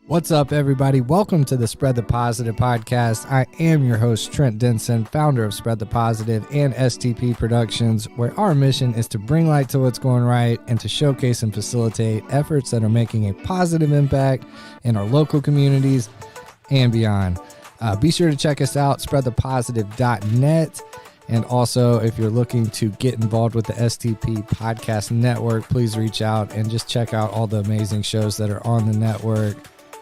What's up, everybody? Welcome to the Spread the Positive podcast. I am your host, Trent Denson, founder of Spread the Positive and STP Productions, where our mission is to bring light to what's going right and to showcase and facilitate efforts that are making a positive impact in our local communities and beyond. Be sure to check us out, spreadthepositive.net. And also, if you're looking to get involved with the STP Podcast Network, please reach out and just check out all the amazing shows that are on the network.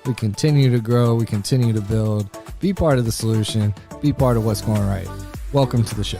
We continue to grow. We continue to build. Be part of the solution. Be part of what's going right. Welcome to the show.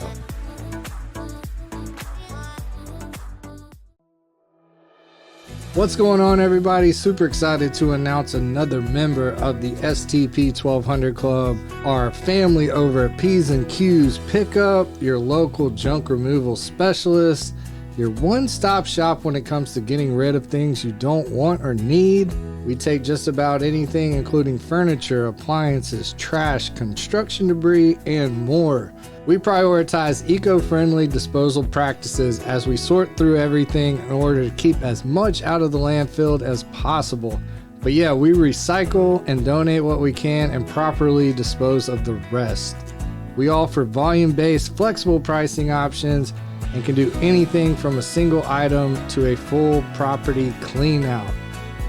What's going on, everybody? Super excited to announce another member of the STP 1200 Club, our family over at P's and Q's Pickup, your local junk removal specialist, your one-stop shop when it comes to getting rid of things you don't want or need. We take just about anything, including furniture, appliances, trash, construction debris, and more. We prioritize eco-friendly disposal practices as we sort through everything in order to keep as much out of the landfill as possible. But yeah, we recycle and donate what we can and properly dispose of the rest. We offer volume-based, flexible pricing options and can do anything from a single item to a full property clean out.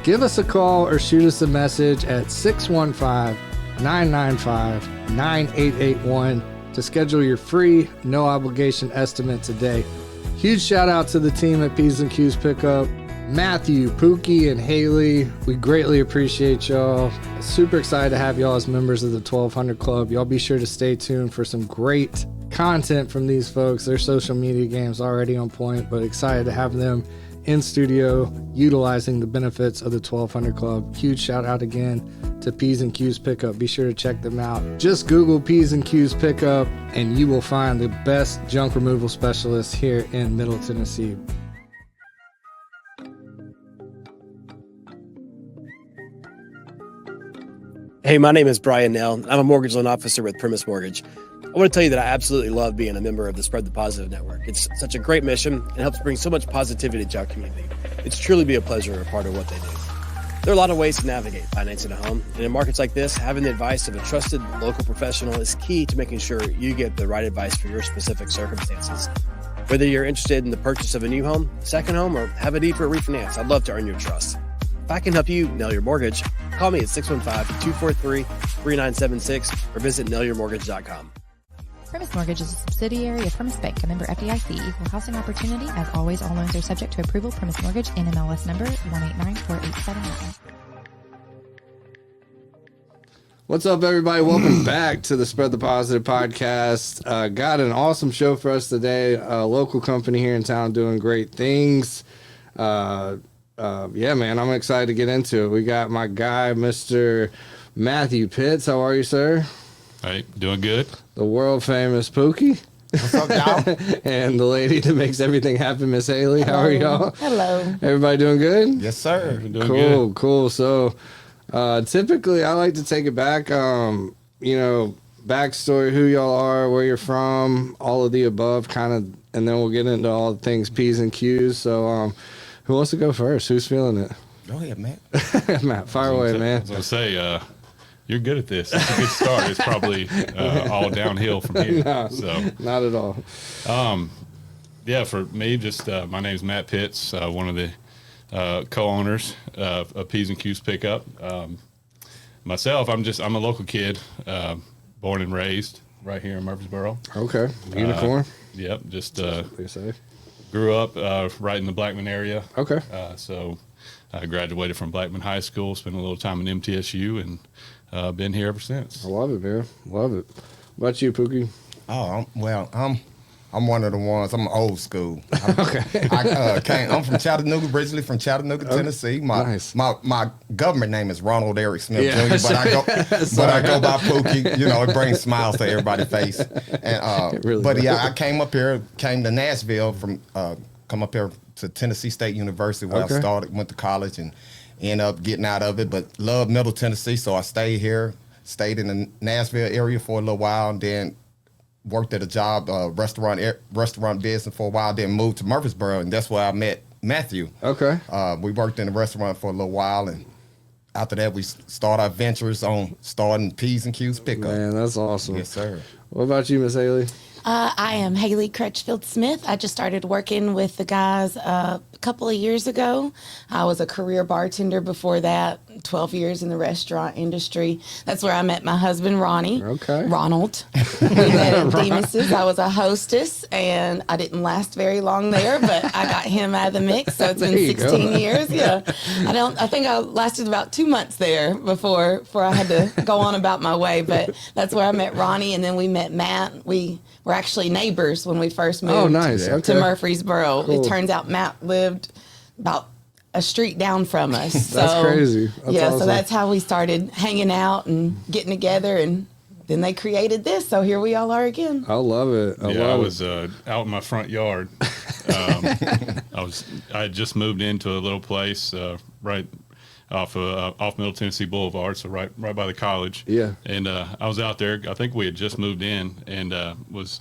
Give us a call or shoot us a message at 615-995-9881 to schedule your free, no obligation estimate today. Huge shout out to the team at P's and Q's Pickup, Matthew, Pookie, and Haley. We greatly appreciate y'all. Super excited to have y'all as members of the 1200 Club. Y'all be sure to stay tuned for some great content from these folks. Their social media game's already on point, but excited to have them in studio utilizing the benefits of the 1200 Club. Huge shout out again to P's and Q's Pickup. Be sure to check them out. Just Google P's and Q's Pickup and you will find the best junk removal specialists here in Middle Tennessee. Hey, my name is Brian Nell. I'm a mortgage loan officer with Primis Mortgage. I want to tell you that I absolutely love being a member of the Spread the Positive Network. It's such a great mission and helps bring so much positivity to our community. It's truly be a pleasure to be a part of what they do. There are a lot of ways to navigate financing a home, and in markets like this, having the advice of a trusted local professional is key to making sure you get the right advice for your specific circumstances. Whether you're interested in the purchase of a new home, second home, or have a need for a refinance, I'd love to earn your trust. If I can help you nail your mortgage, call me at 615-243-3976 or visit nailyourmortgage.com. Primis Mortgage is a subsidiary of Primis Bank, a member FDIC, equal housing opportunity. As always, all loans are subject to approval. Primis Mortgage, NMLS number 1894879. What's up, everybody? Welcome back to the Spread the Positive podcast. Got an awesome show for us today. A local company here in town doing great things. Yeah, man, I'm excited to get into it. We got my guy, Mr. Matthew Pitts. How are you, sir? Hey, doing good. The world famous Pookie. What's up, y'all? And the lady that makes everything happen, Miss Haley. Hello. How are y'all? Hello. Everybody doing good? Yes, sir. Doing good. Cool. So, typically I like to take it back, backstory, who y'all are, where you're from, all of the above, kind of, and then we'll get into all the things P's and Q's. So, who wants to go first? Who's feeling it? Go ahead, Matt. Matt, fire away, man. I was going to say, you're good at this. It's a good start. It's probably all downhill from here. No, so not at all. Yeah, for me, just my name's Matt Pitts, one of the co-owners of P's and Q's Pickup. Myself, I'm a local kid, born and raised right here in Murfreesboro. Okay, unicorn. Yep, just Be safe. grew up right in the Blackman area. Okay. So I graduated from Blackman High School, spent a little time in MTSU, and been here ever since. I love it, man. Love it. What about you, Pookie? Oh, I'm one of the ones. I'm old school. Okay. I'm from Chattanooga, originally from Chattanooga, Tennessee. Nice. My government name is Ronald Eric Smith Yeah, Jr., but I go by Pookie. You know, it brings smiles to everybody's face. And really but does. yeah, I came to Nashville come up here to Tennessee State University where Okay. I went to college and ended up getting out of it, but loved Middle Tennessee, so I stayed here, stayed in the Nashville area for a little while, and then worked at a job, restaurant business for a while, then moved to Murfreesboro, and that's where I met Matthew. Okay. We worked in the restaurant for a little while, and after that, we start our ventures on starting P's and Q's pickup. Man, that's awesome. Yes, sir. What about you, Miss Haley? I am Haley Crutchfield Smith. I just started working with the guys a couple of years ago. I was a career bartender before that, 12 years in the restaurant industry. That's where I met my husband, Ronnie. Okay. Ronald. We met at Demas's. I was a hostess, and I didn't last very long there, but I got him out of the mix. So it's been There you 16 go. years. Yeah. I think I lasted about 2 months there before I had to go on about my way. But that's where I met Ronnie, and then we met Matt. We were actually neighbors when we first moved Oh, nice. Okay. to Murfreesboro. Cool. It turns out Matt lived about a street down from us. That's So, crazy. That's yeah, awesome. so that's how we started hanging out and getting together, and then they created this. So here we all are again. I love it. I was out in my front yard. I had just moved into a little place right off Middle Tennessee Boulevard, so right by the college. Yeah. And I was out there. I think we had just moved in, and was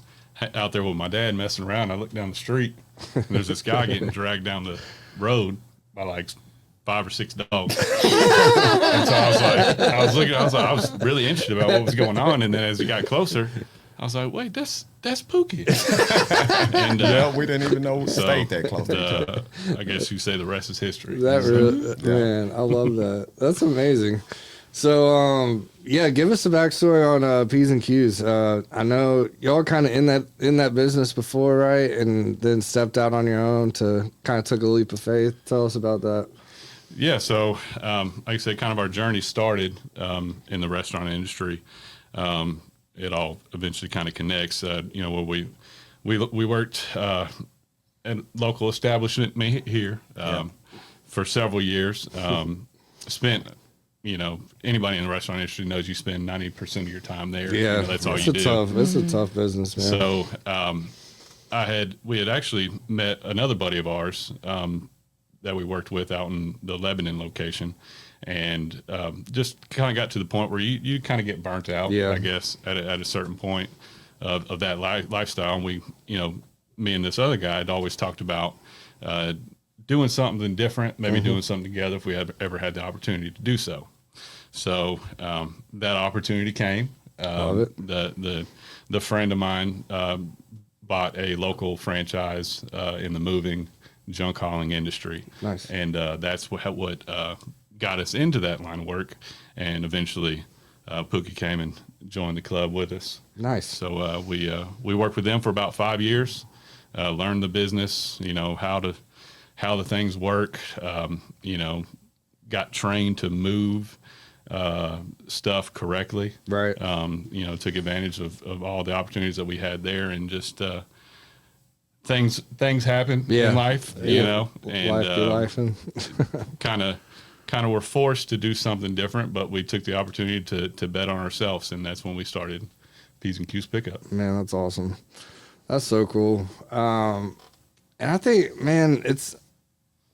out there with my dad messing around. I looked down the street, and there's this guy getting dragged down the road by like 5 or 6 dogs. And so I was really interested about what was going on. And then as it got closer, I was like, wait, that's Pookie. And We didn't even know we stayed that close. I guess you say the rest is history. That really, man, I love that. That's amazing. So, yeah, give us a backstory on P's and Q's. I know y'all kind of in that business before, right? And then stepped out on your own to kind of took a leap of faith. Tell us about that. Yeah, so like I said, kind of our journey started in the restaurant industry. It all eventually kind of connects. Where we worked at a local establishment here for several years. Spent, anybody in the restaurant industry knows you spend 90% of your time there. Yeah, that's all you do. It's a tough business, man. So we had actually met another buddy of ours that we worked with out in the Lebanon location, and just kind of got to the point where you kind of get burnt out, I guess, at a certain point of that lifestyle. And we, me and this other guy had always talked about doing something different, maybe doing something together if we had ever had the opportunity to do so. So that opportunity came. Love it. The friend of mine bought a local franchise in the moving junk hauling industry. Nice. And that's what got us into that line of work. And eventually Pookie came and joined the club with us. Nice. So we worked with them for about 5 years, learned the business, how the things work, got trained to move stuff correctly. Right. Took advantage of all the opportunities that we had there, and just things happen in life, and life and kind of were forced to do something different, but we took the opportunity to bet on ourselves, and that's when we started P's and Q's Pickup. Man, that's awesome. That's so cool. And I think, man,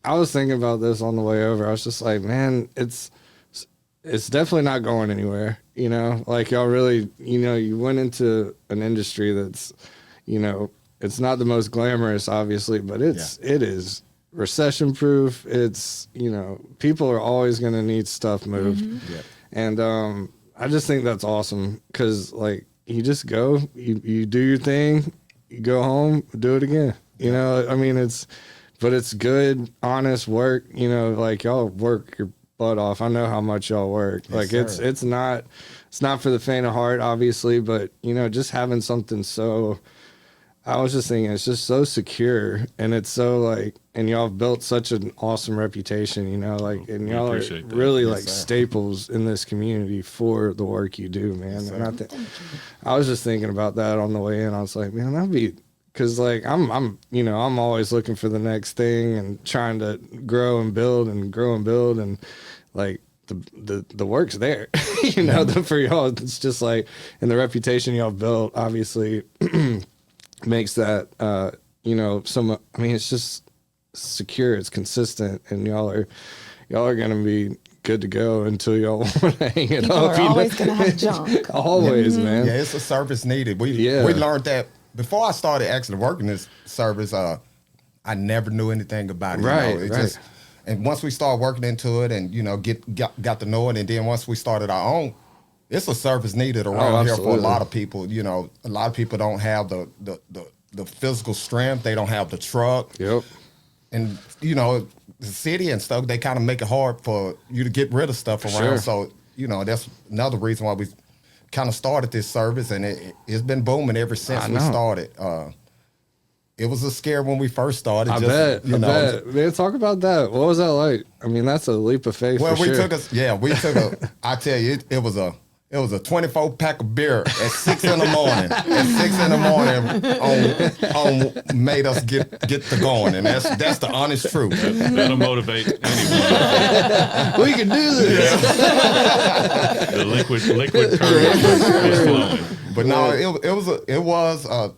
I was thinking about this on the way over. I was just like, man, it's definitely not going anywhere. Like y'all really, you went into an industry that's, it's not the most glamorous, obviously, but it is recession proof. It's, people are always going to need stuff moved. Mm-hmm. Yeah. And I just think that's awesome because, like, you just go, you do your thing, you go home, do it again. But it's good, honest work. Like y'all work your butt off. I know how much y'all work. Yes, like sir. it's not for the faint of heart, obviously, but just having something so. I was just thinking, it's just so secure, and it's so like, and y'all have built such an awesome reputation, and We y'all are appreciate that. really Yes, like sir. staples in this community for the work you do, man. And I was just thinking about that on the way in. I was like, man, that'd be, cause like I'm always looking for the next thing and trying to grow and build, and like the work's there, for y'all. It's just like, and the reputation y'all built, obviously. Makes that it's just secure, it's consistent, and y'all are gonna be good to go until y'all want to hang it People up. are always going to have junk. Always, man. Yeah, it's a service needed. We learned that before I started actually working this service. I never knew anything about it. Right, It right. just And once we started working into it and, got to know it, and then once we started our own, it's a service needed around here for a lot of people. A lot of people don't have the physical strength. They don't have the truck. Yep. And, the city and stuff, they kind of make it hard for you to get rid of stuff around. Sure. So, that's another reason why we kind of started this service, and it's been booming ever since we started. It was a scare when we first started. I bet. Man, talk about that. What was that like? I mean, that's a leap of faith. Well, for sure. I tell you, it was a 24-pack of beer at 6 in the morning. At 6 in the morning on made us get to going, and that's the honest truth. That'll motivate anyone. We can do this. The liquid courage is flowing. But no, it was a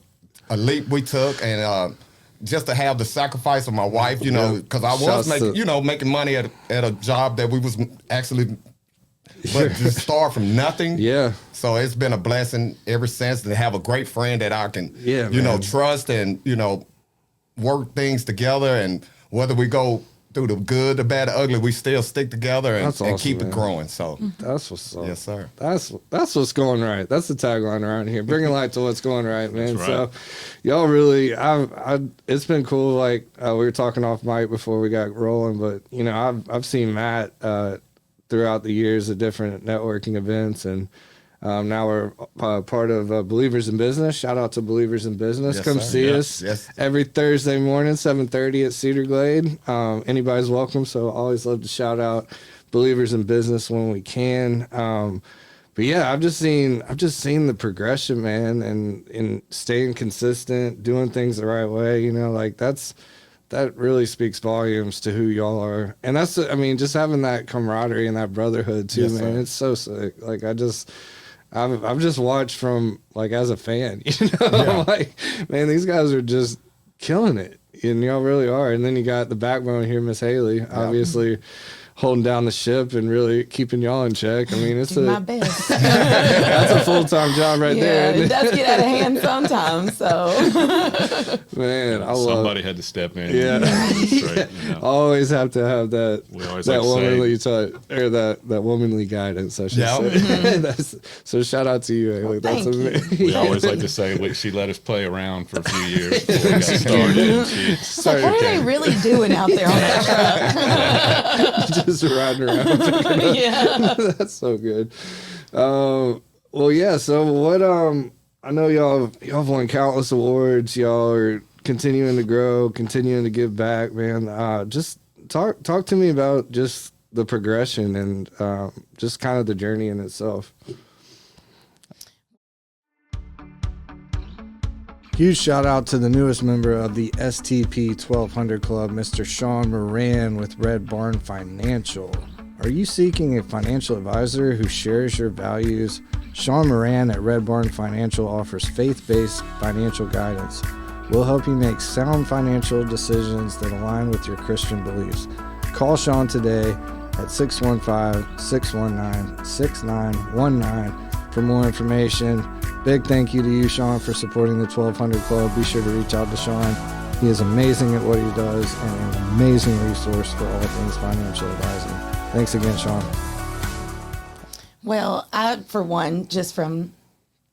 leap we took, and just to have the sacrifice of my wife, because I was making money at a job that we was actually. But to start from nothing, So it's been a blessing ever since to have a great friend that I can, trust and work things together. And whether we go through the good, the bad, the ugly, we still stick together and keep it growing. So that's what's up. Yes, sir. That's what's going right. That's the tagline around here. Bringing light to what's going right, man. Right. So y'all really, it's been cool. Like we were talking off mic before we got rolling, but I've seen Matt throughout the years at different networking events, and now we're part of Believers in Business. Shout out to Believers in Business. Yes, Come sir. see Yes. us every Thursday morning, 7:30 at Cedar Glade. Anybody's welcome, so I always love to shout out Believers in Business when we can. But yeah, I've just seen the progression, man, and staying consistent, doing things the right way. That really speaks volumes to who y'all are. And that's, just having that camaraderie and that brotherhood too, man. Sir. It's so sick. Like I've just watched from as a fan, I'm like, man, these guys are just killing it. And y'all really are. And then you got the backbone here, Miss Haley, obviously holding down the ship and really keeping y'all in check. It's my best. That's a full-time job right there. It does get out of hand sometimes. So, man, somebody had to step in. Yeah, always have to have that womanly touch or that womanly guidance. I should say. So shout out to you, Haley. That's amazing. We always like to say she let us play around for a few years before we got started. What are they really doing out there on that truck? Just riding around. Yeah. That's so good. So what I know y'all have won countless awards. Y'all are continuing to grow, continuing to give back, man. Just talk to me about just the progression and just kind of the journey in itself. Huge shout out to the newest member of the STP 1200 Club, Mr. Sean Moran with Red Barn Financial. Are you seeking a financial advisor who shares your values? Sean Moran at Red Barn Financial offers faith-based financial guidance. We'll help you make sound financial decisions that align with your Christian beliefs. Call Sean today at 615-619-6919 for more information. Big thank you to you, Sean, for supporting the 1200 Club. Be sure to reach out to Sean. He is amazing at what he does and an amazing resource for all things financial advising. Thanks again, Sean. Well, I, for one,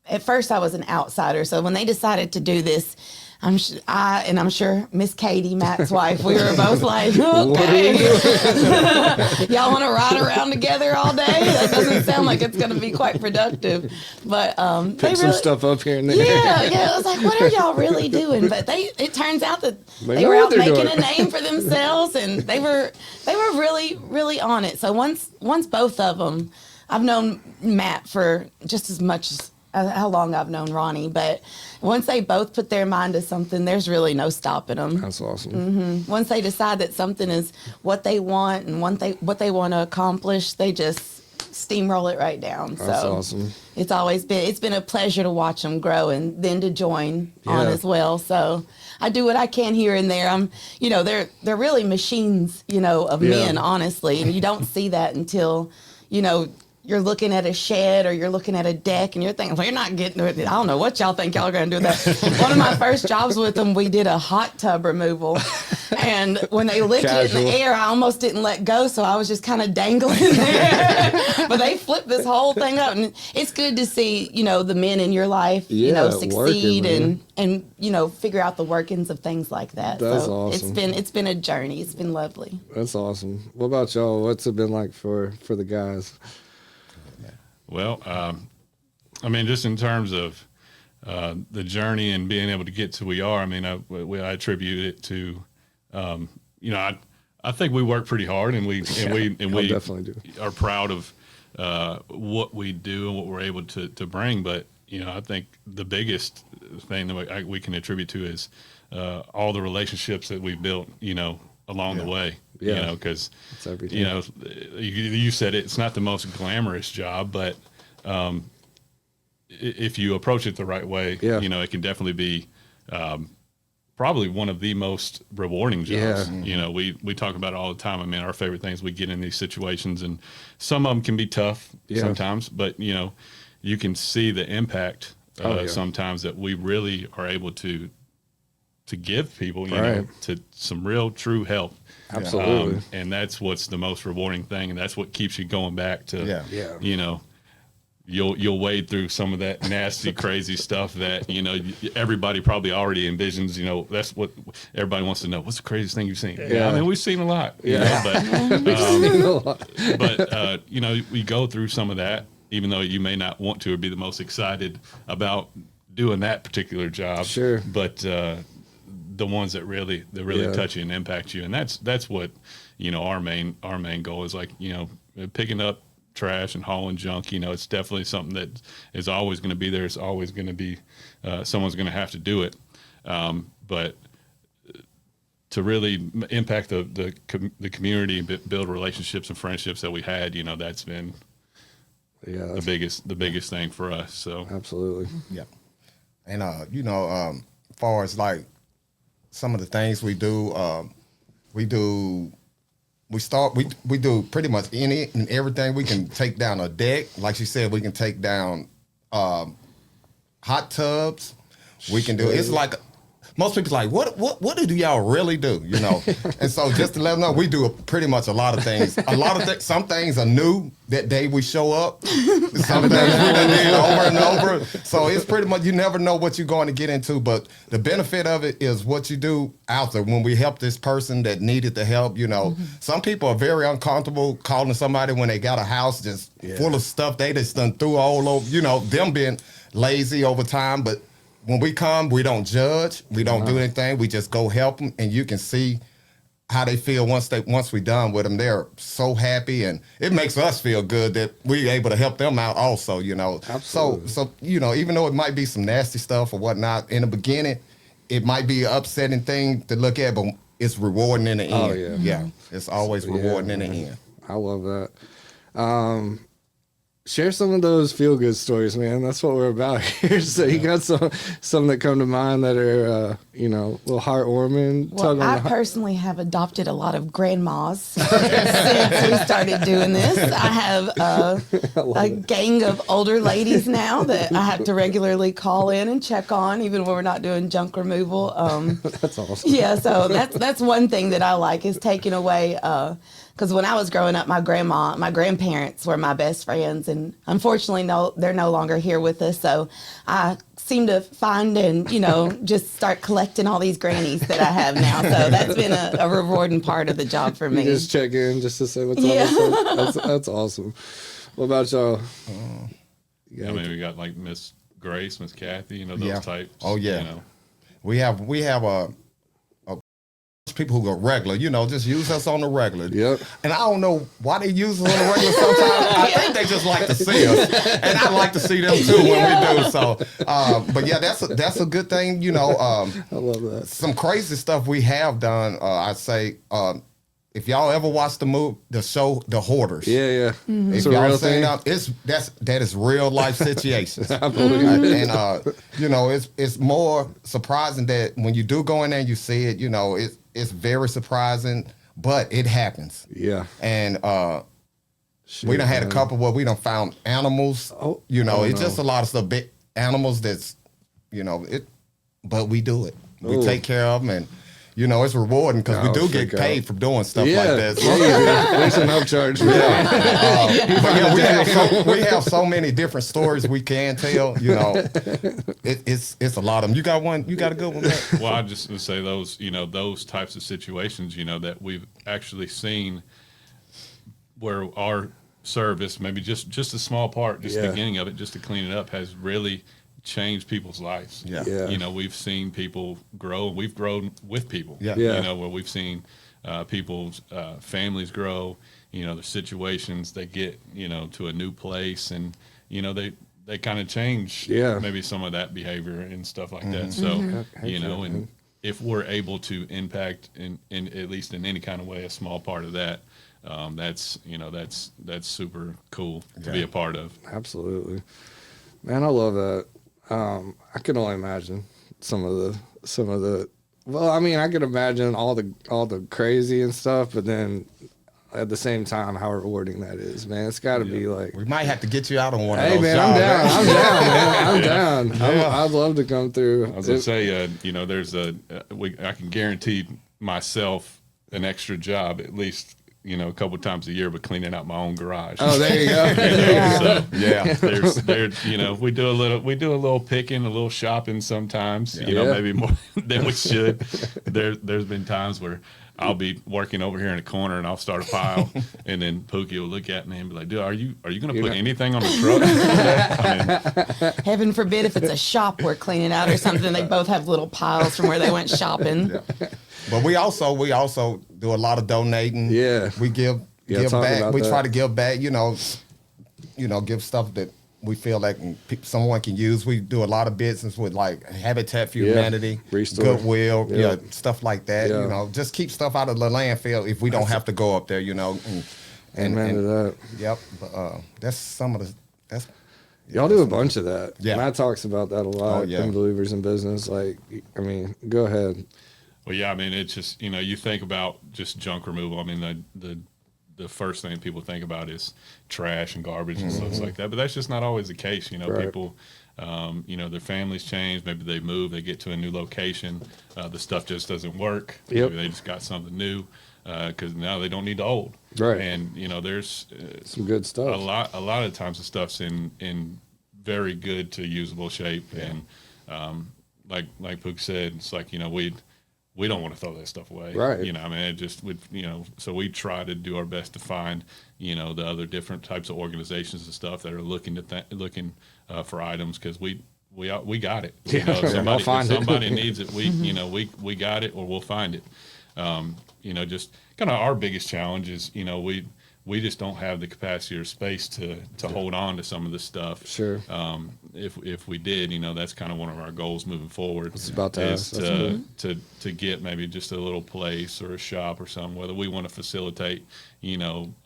at first I was an outsider. So when they decided to do this, I'm sure Miss Katie, Matt's wife, we were both like, okay, y'all want to ride around together all day? That doesn't sound like it's going to be quite productive. But pick some stuff up here and there. Yeah. I was like, what are y'all really doing? But it turns out that they were out making a name for themselves, and they were really, really on it. So once both of them, I've known Matt for just as much as how long I've known Ronnie, but once they both put their mind to something, there's really no stopping them. That's awesome. Mm-hmm. Once they decide that something is what they want and what they want to accomplish, they just steamroll it right down. That's so awesome. It's been a pleasure to watch them grow and then to join on as well. So I do what I can here and there. They're really machines, of men, honestly, and you don't see that until, you're looking at a shed or you're looking at a deck and you're thinking, well, you're not getting it. I don't know what y'all think y'all are going to do with that. One of my first jobs with them, we did a hot tub removal. And when they lifted it in the air, I almost didn't let go. So I was just kind of dangling there. But they flipped this whole thing up. And it's good to see, you know, the men in your life, you know, succeed and, you know, figure out the workings of things like that. That's so awesome. It's been a journey. It's been lovely. That's awesome. What about y'all? What's it been like for the guys? Well, I mean, just in terms of the journey and being able to get to where we are, I mean, I attribute it to, you know, I think we work pretty hard, and we definitely do. Are proud of what we do and what we're able to bring. But you know, I think the biggest thing that we can attribute to is all the relationships that we've built, you know, along the way. Yeah. You know, because everything. you know, you said it's not the most glamorous job, but if you approach it the right way, you know, it can definitely be probably one of the most rewarding jobs. Yeah. You know, we talk about it all the time. I mean, our favorite things, we get in these situations, and some of them can be tough sometimes, but you know, you can see the impact sometimes that we really are able to give people, you know, to some real true help. Absolutely. And that's what's the most rewarding thing, and that's what keeps you going back to, you know, you'll wade through some of that nasty, crazy stuff that, you know, everybody probably already envisions. You know, that's what everybody wants to know. What's the craziest thing you've seen? Yeah, I mean, we've seen a lot. You know, but you know, we go through some of that, even though you may not want to or be the most excited about doing that particular job. Sure. But the ones that really touch you and impact you, and that's what, you know, our main goal is, like, you know, picking up trash and hauling junk. You know, it's definitely something that is always going to be there. It's always going to be someone's going to have to do it. But to really impact the community, build relationships and friendships that we had, you know, that's been the biggest thing for us. So absolutely. Yeah. And you know, as far as like some of the things we do pretty much any and everything. We can take down a deck. Like she said, we can take down hot tubs. We can do, it's like, most people's like, what do y'all really do? You know? And so just to let them know, we do pretty much a lot of things. Some things are new that day we show up. Some things we done did over and over. So it's pretty much, you never know what you're going to get into. But the benefit of it is what you do out there. When we help this person that needed the help, you know, some people are very uncomfortable calling somebody when they got a house just full of stuff they just done threw all over, you know, them being lazy over time. But when we come, we don't judge. We don't do anything. We just go help them, and you can see how they feel once we done with them. They're so happy, and it makes us feel good that we're able to help them out also, you know. Absolutely. So you know, even though it might be some nasty stuff or whatnot in the beginning, it might be an upsetting thing to look at, but it's rewarding in the end. Oh, yeah. Yeah, it's always rewarding in the end. I love that. Share some of those feel-good stories, man. That's what we're about here. So you got some that come to mind that are, you know, a little heartwarming. Well, I personally have adopted a lot of grandmas since we started doing this. I have a gang of older ladies now that I have to regularly call in and check on, even when we're not doing junk removal. That's awesome. Yeah, so that's one thing that I like, is taking away. Because when I was growing up, my grandparents were my best friends, and unfortunately, they're no longer here with us. So I seem to find and, you know, just start collecting all these grannies that I have now. So that's been a rewarding part of the job for me. You just check in just to say what's up. That's awesome. What about y'all? I mean, we got like Miss Grace, Miss Kathy, you know, those types. Oh yeah. You know. We have a people who go regular, you know, just use us on the regular. Yep. And I don't know why they use us on the regular sometimes. I think they just like to see us. And I like to see them too when we do. So, but yeah, that's a good thing, you know. I love that. Some crazy stuff we have done, I'd say, if y'all ever watched the show, The Hoarders. Yeah. If It's a y'all real seen thing. that is real life situations. I believe it. And you know, it's more surprising that when you do go in there and you see it, you know, it's very surprising, but it happens. Yeah. And We done had a man. couple where we done found animals. Oh, It's just a lot of stuff. Big animals that's, but we do it. We Ooh. take care of them, and it's rewarding because we do get paid for doing stuff like that. So, There's an upcharge. We have so many different stories we can tell. It's a lot of them. You got one? You got a good one? Matt? Well, I just would say those, those types of situations, that we've actually seen where our service, maybe just a small part, just the beginning of it, just to clean it up, has really changed people's lives. Yeah. We've seen people grow. We've grown with people. Yeah. Where we've seen people's families grow. The situations they get, to a new place, and they kind of change. Maybe some of that behavior and stuff like that. So and if we're able to impact in at least in any kind of way a small part of that, that's super cool to be a part of. Absolutely, man. I love that. I can only imagine some of the. Well, I mean, I can imagine all the crazy and stuff, but then at the same time, how rewarding that is, man. It's got to be like. We might have to get you out on one of Hey, those man, jobs. I'm down, man. I'm down. I'd love to come through. I was gonna say, there's I can guarantee myself an extra job at least, a couple of times a year, but cleaning out my own garage. Oh, there you go. So we do a little picking, a little shopping sometimes. Maybe more than we should. There's been times where I'll be working over here in the corner and I'll start a pile, and then Pookie will look at me and be like, "Dude, are you going to put anything on the truck?" Heaven forbid if it's a shop we're cleaning out or something. They both have little piles from where they went shopping. But we also do a lot of donating. Yeah. We give talk back. about We that. try to give back. Give stuff that we feel like someone can use. We do a lot of business with like Habitat for Humanity, Restore. Goodwill, stuff like that. Just keep stuff out of the landfill if we don't have to go up there. Amen to that. Yep. But, that's some of the. That's Y'all do a bunch of that. Yeah. Matt talks about that a lot. Oh, yeah. In Believers in Business. Like, I mean, go ahead. Well, yeah, I mean, it's just, you think about just junk removal. I mean, the first thing people think about is trash and garbage and stuff like that. But that's just not always the case. Right. People, their families change. Maybe they move, they get to a new location. The stuff just doesn't work. Yep. Maybe they just got something new because now they don't need the old. Right. And, there's Some good stuff. a lot of times the stuff's in very good to usable shape. Yeah. And like Pook said, it's like, we don't want to throw that stuff away. Right. I mean, it just would, so we try to do our best to find, the other different types of organizations and stuff that are looking for items, because we got it. If somebody needs it, we got it, or we'll find it. Just kind of our biggest challenge is, we just don't have the capacity or space to hold on to some of this stuff. Sure. If we did, that's kind of one of our goals moving forward. It's about to is ask. to get maybe just a little place or a shop or something, whether we want to facilitate,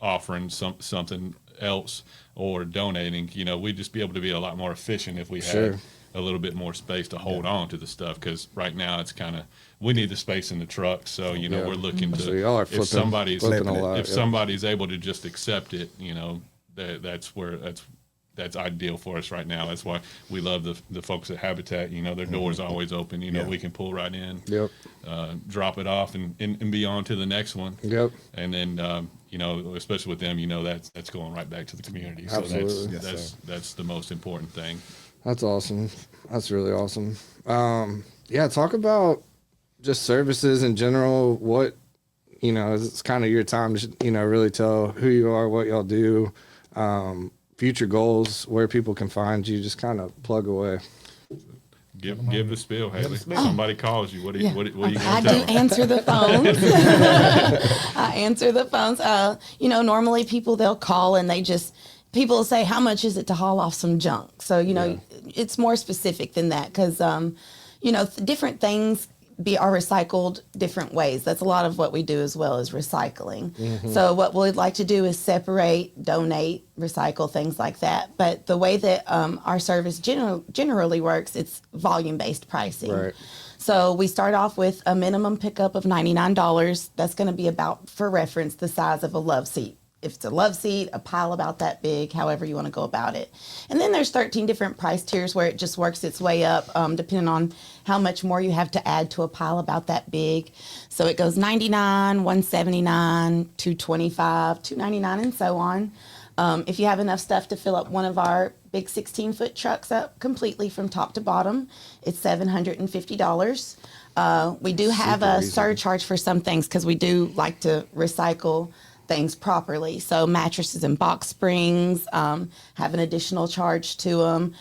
offering something else or donating. We'd just be able to be a lot more efficient if we had a little bit more space to hold on to the stuff, because right now it's kind of, we need the space in the truck, so we're looking to, So y'all are if somebody's flipping a lot, somebody's able to just accept it, that's ideal for us right now. That's why we love the folks at Habitat. Their doors are always open. We can pull right in, drop it off, and be on to the next one. Yep. And then especially with them, that's going right back to the community. So Absolutely. that's the most important thing. That's awesome. That's really awesome. Talk about just services in general. What, it's kind of your time to, really tell who you are, what y'all do, future goals, where people can find you. Just kind of plug away. Give the spiel, Haley. Somebody calls you. What are you going to I tell do them? answer the phones. I answer the phones. Normally people, they'll call and people will say, how much is it to haul off some junk? So, it's more specific than that, because, different things are recycled different ways. That's a lot of what we do as well, as recycling. Mm-hmm. So what we'd like to do is separate, donate, recycle, things like that. But the way that our service generally works, it's volume-based pricing. Right. So we start off with a minimum pickup of $99. That's going to be about, for reference, the size of a love seat if it's a love seat, a pile about that big, however you want to go about it. And then there's 13 different price tiers where it just works its way up, depending on how much more you have to add to a pile about that big. So it goes $99, $179, $225, $299, and so on. If you have enough stuff to fill up one of our big 16-foot trucks up completely from top to bottom, it's $750. We do have a surcharge for some things because we do like to recycle things properly. So mattresses and box springs have an additional charge to them.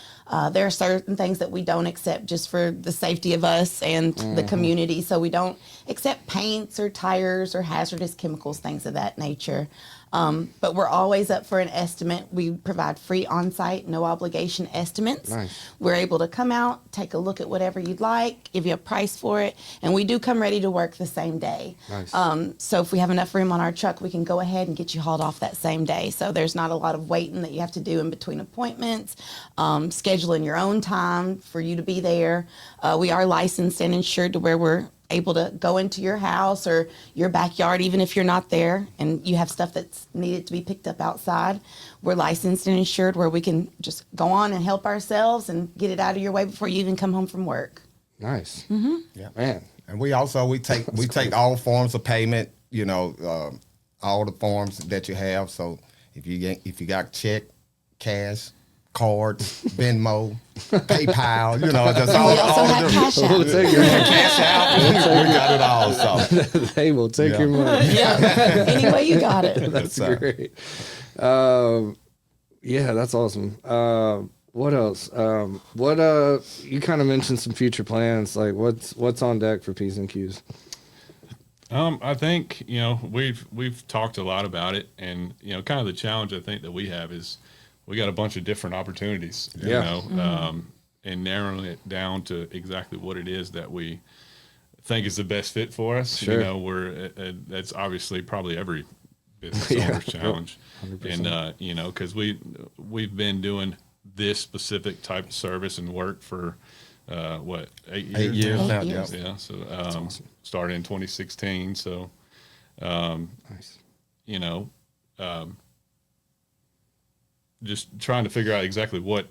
There are certain things that we don't accept just for the safety of us and the community. So we don't accept paints or tires or hazardous chemicals, things of that nature. But we're always up for an estimate. We provide free on-site, no obligation estimates. Nice. We're able to come out, take a look at whatever you'd like, give you a price for it, and we do come ready to work the same day. Nice. So if we have enough room on our truck, we can go ahead and get you hauled off that same day. So there's not a lot of waiting that you have to do in between appointments, scheduling your own time for you to be there. We are licensed and insured to where we're able to go into your house or your backyard, even if you're not there and you have stuff that's needed to be picked up outside. We're licensed and insured where we can just go on and help ourselves and get it out of your way before you even come home from work. Nice. Yeah. Man. And we take all forms of payment, you know, all the forms that you have. So if you got check, cash, cards, Venmo, PayPal, you know, that's all. We also all have Cash App. We'll take your cash out. We got it all. So They will take Yeah. your money. Yeah, any way you got it. That's sir. great. Yeah, that's awesome. What else? You kind of mentioned some future plans. Like what's on deck for P's and Q's? I think, you know, we've talked a lot about it, and, you know, kind of the challenge I think that we have is we got a bunch of different opportunities, you know, and narrowing it down to exactly what it is that we think is the best fit for us. Sure. You know, that's obviously probably every business owner's challenge. 100%. And, you know, cause we've been doing this specific type of service and work for, 8 years? 8 years now. 8 Yeah. years. Yeah. So, started in 2016. So, Nice. you know, just trying to figure out exactly what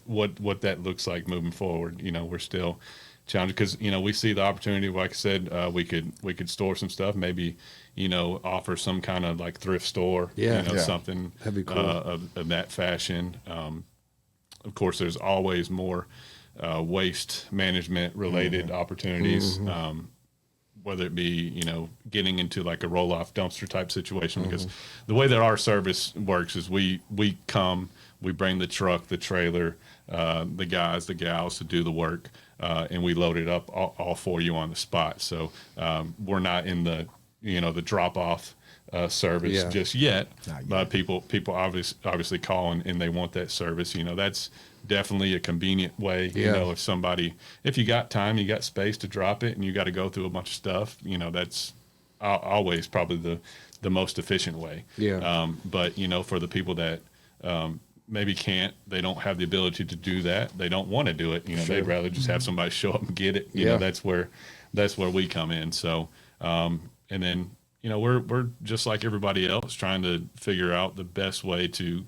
that looks like moving forward. You know, we're still challenged because, you know, we see the opportunity. Like I said, we could store some stuff, maybe, you know, offer some kind of like thrift store, Yeah. you know, Yeah. something That'd be cool. of that fashion. Of course, there's always more waste management related opportunities. Whether it be, you know, getting into like a roll-off dumpster type situation, because the way that our service works is we come, we bring the truck, the trailer, the guys, the gals to do the work, and we load it up all for you on the spot. So we're not in the, you know, the drop-off service just yet, but people obviously call and they want that service. You know, that's definitely a convenient way. You know, if you got time, you got space to drop it, and you got to go through a bunch of stuff, you know, that's always probably the most efficient way. Yeah. But, you know, for the people that maybe they don't have the ability to do that, they don't want to do it, you know, they'd rather just have somebody show up and get it. You know, that's where we come in. So, and then, you know, we're just like everybody else trying to figure out the best way to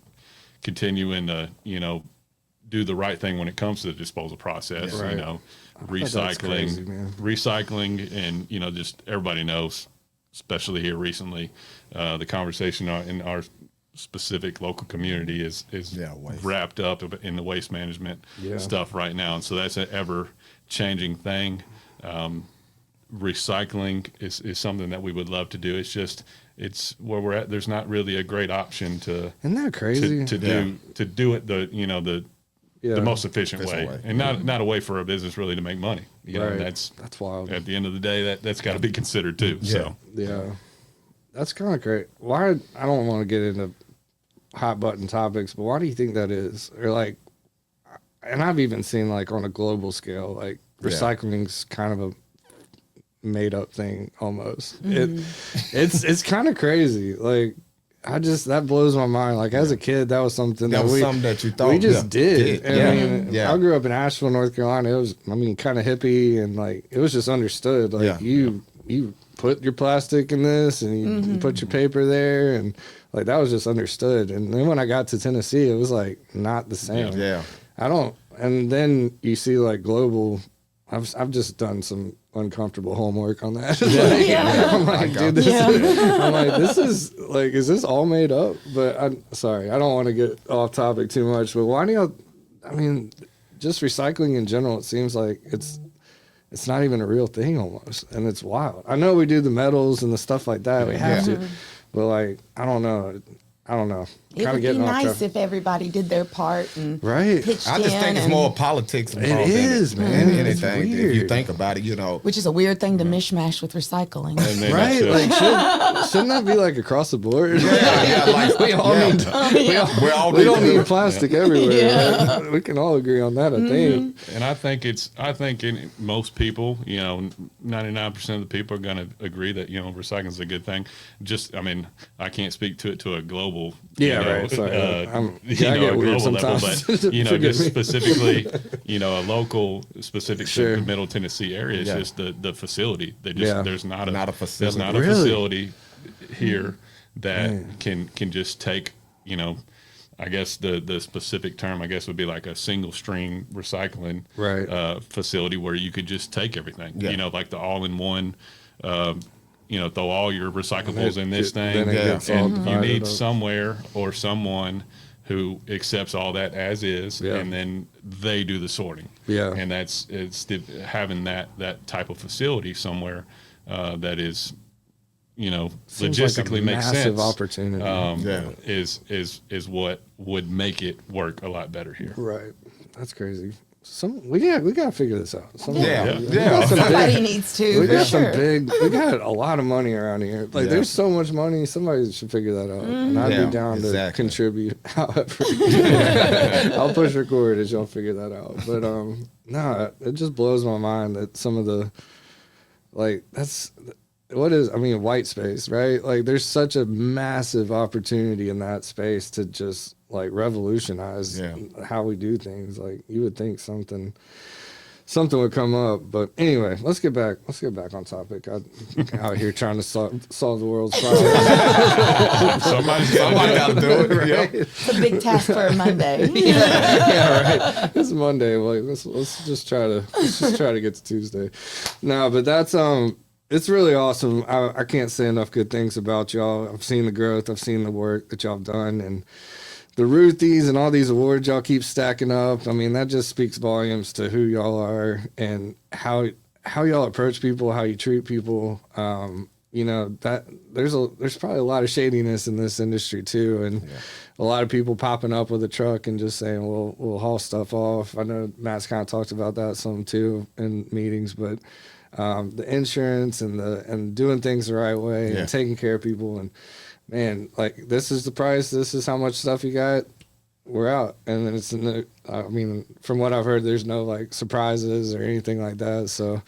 continue in the, you know, do the right thing when it comes to the disposal process. Right. You know, that's crazy, man. recycling, and, you know, just everybody knows, especially here recently, the conversation in our specific local community is waste. wrapped up in the waste management stuff right now, and so that's an ever changing thing. Recycling is something that we would love to do. It's where we're at. There's not really a great option to Isn't that crazy? to do it the most efficient way. And not a way for a business really to make money. You know, Right. that's wild. at the end of the day, that's got to be considered too. So Yeah. That's kind of great. Why? I don't want to get into hot button topics, but why do you think that is? Or like, and I've even seen like on a global scale, like recycling's kind of a made up thing almost. It's kind of crazy. Like, that blows my mind. Like as a kid, that was something something that you thought we just did. I mean, I grew up in Asheville, North Carolina. It was, kind of hippie, and like it was just understood. Like you put your plastic in this, and you put your paper there, and Like that was just understood. And then when I got to Tennessee, it was like not the same. Yeah. And then you see like global. I've just done some uncomfortable homework on that. I'm like, dude, I'm like, this is like, is this all made up? But I'm sorry, I don't want to get off topic too much. But why do y'all? I mean, just recycling in general, it seems like it's not even a real thing almost, and it's wild. I know we do the metals and the stuff like that. We have to, but like, I don't know. It would be nice if everybody did their part and pitched I just think it's more politics involved. It is, man. Than anything. If you think about it, you know. Which is a weird thing to mishmash with recycling. Right? Like, shouldn't that be like across the board? Like, we all need. We don't need plastic everywhere. Right? We can all agree on that, I think. And I think most people, 99% of the people are going to agree that recycling is a good thing. Just, I mean, I can't speak to it to a global. Right. Sorry. I get weird sometimes. But just specifically, a local specific to the Middle Tennessee area is just the facility. They just there's not a facility. There's not a facility here that can just take, I guess the specific term I guess would be like a single stream recycling facility where you could just take everything. Like the all in one. Throw all your recyclables in this thing. And you need somewhere or someone who accepts all that as is, and then they do the sorting. And having that type of facility somewhere that is, logistically like makes massive sense. Opportunity. Is what would make it work a lot better here. Right. That's crazy. We gotta figure this out. Somebody needs to. We got a lot of money around here. Like there's so much money. Somebody should figure that out. And I'd be down to contribute. However, I'll push record as y'all figure that out. But it just blows my mind that some of the white space, right? Like there's such a massive opportunity in that space to just like revolutionize how we do things. Like you would think something would come up, but anyway, let's get back on topic. I'm out here trying to solve the world's problems. Somebody got to do it, right? It's a big task for a Monday. Right. It's Monday. Like let's just try to get to Tuesday. No, but that's it's really awesome. I can't say enough good things about y'all. I've seen the growth. I've seen the work that y'all have done, and the Ruthies and all these awards y'all keep stacking up. I mean, that just speaks volumes to who y'all are and how y'all approach people, how you treat people. That there's probably a lot of shadiness in this industry too, and a lot of people popping up with a truck and just saying, "Well, we'll haul stuff off." I know Matt's kind of talked about that some too in meetings, but the insurance and doing things the right way and taking care of people and. Man, like this is the price. This is how much stuff you got. We're out, and then from what I've heard, there's no like surprises or anything like that. So,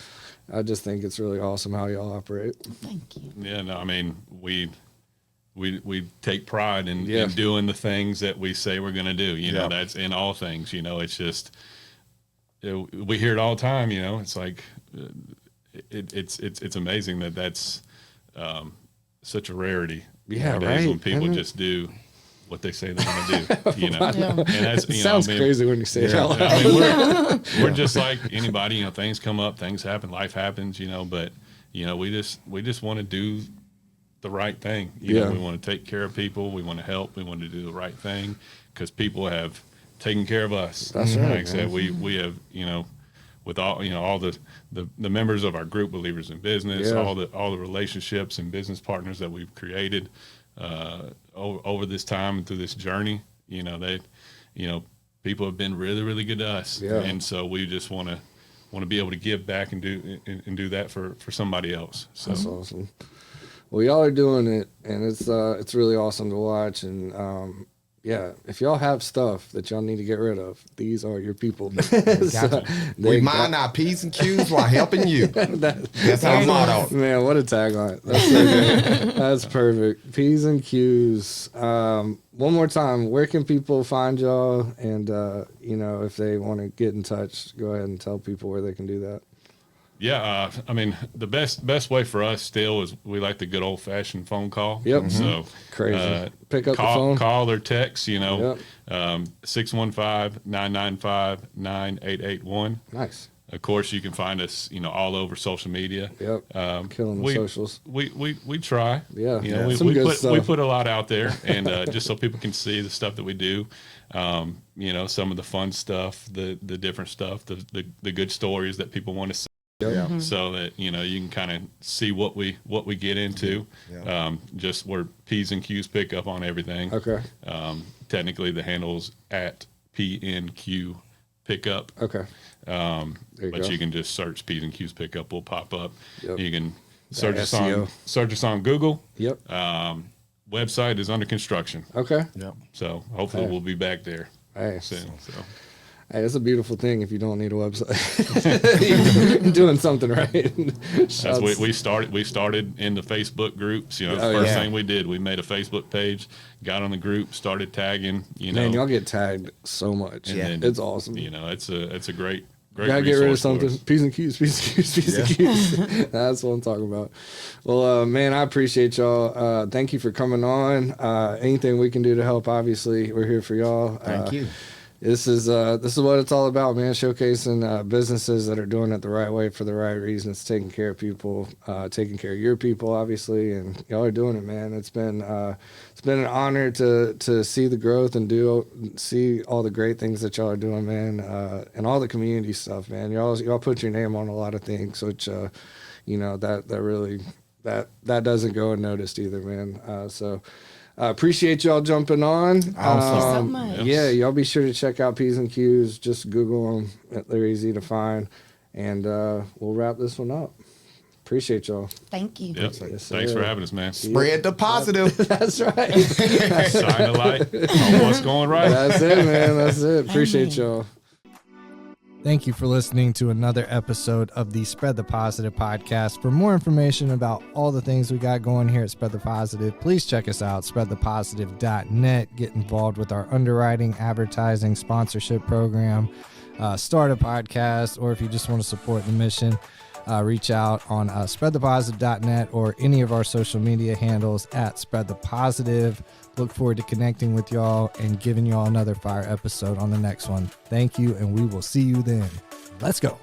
I just think it's really awesome how y'all operate. Thank you. Yeah, no, I mean we take pride in doing the things that we say we're going to do. That's in all things. It's just we hear it all the time. It's like it's amazing that's such a rarity. Nowadays when people just do what they say they're going to do, and that's it sounds crazy when you say it out loud. I mean, we're just like anybody. Things come up, things happen, life happens. But we just want to do the right thing. We want to take care of people. We want to help. We want to do the right thing because people have taken care of us. That's right. Like I said, we have with all all the members of our group, Believers in Business, all the relationships and business partners that we've created over this time and through this journey. People have been really, really good to us, and so we just want to be able to give back and do that for somebody else. So that's awesome. Well, y'all are doing it, and it's really awesome to watch. And if y'all have stuff that y'all need to get rid of, these are your people. We mind our P's and Q's while helping you. That's our motto. Man, what a tagline. That's so good. That's perfect. P's and Q's. One more time, where can people find y'all? And, if they want to get in touch, go ahead and tell people where they can do that. Yeah, I mean, the best way for us still is we like the good old fashioned phone call. Yep. So Crazy. Pick up the call, phone. call or text. 615-995-9881. Nice. Of course, you can find us, all over social media. Yep. Killing the socials. We try. Yeah. We put a lot out there, and just so people can see the stuff that we do. Some of the fun stuff, the different stuff, the good stories that people want to see. Yep. So that you can kind of see what we get into. Just we're P's and Q's pickup on everything. Okay. Technically, the handle's at PNQ pickup. Okay. You can just search P's and Q's pickup. Will pop up. Yep. You can search us SEO. on Google. Yep. Website is under construction. Okay. Yep. So hopefully we'll be back there soon. So. Hey, it's a beautiful thing if you don't need a website. You're doing something right. We started in the Facebook groups. First thing we did, we made a Facebook page, got on the group, started tagging. Man, y'all get tagged so much. Yeah. It's awesome. It's a great gotta get rid of something. P's and Q's. That's what I'm talking about. Well, man, I appreciate y'all. Thank you for coming on. Anything we can do to help, obviously, we're here for y'all. Thank you. This is what it's all about, man. Showcasing businesses that are doing it the right way for the right reasons, taking care of people, taking care of your people, obviously, and y'all are doing it, man. It's been an honor to see the growth and see all the great things that y'all are doing, man, and all the community stuff, man. Y'all put your name on a lot of things, which that really doesn't go unnoticed either, man. So. Appreciate y'all jumping on. Awesome. Thank you so much. Yeah, y'all be sure to check out P's and Q's. Just Google them. They're easy to find. And we'll wrap this one up. Appreciate y'all. Thank you. Yep. Yes, Thanks sir. for having us, man. Spread the positive. That's right. Shine the light on what's going right. That's it, man. That's it. Appreciate Amen. y'all. Thank you for listening to another episode of the Spread the Positive podcast. For more information about all the things we got going here at Spread the Positive, please check us out, spreadthepositive.net. Get involved with our underwriting, advertising, sponsorship program, start a podcast, or if you just want to support the mission, reach out on spreadthepositive.net or any of our social media handles at Spread the Positive. Look forward to connecting with y'all and giving y'all another fire episode on the next one. Thank you, and we will see you then. Let's go.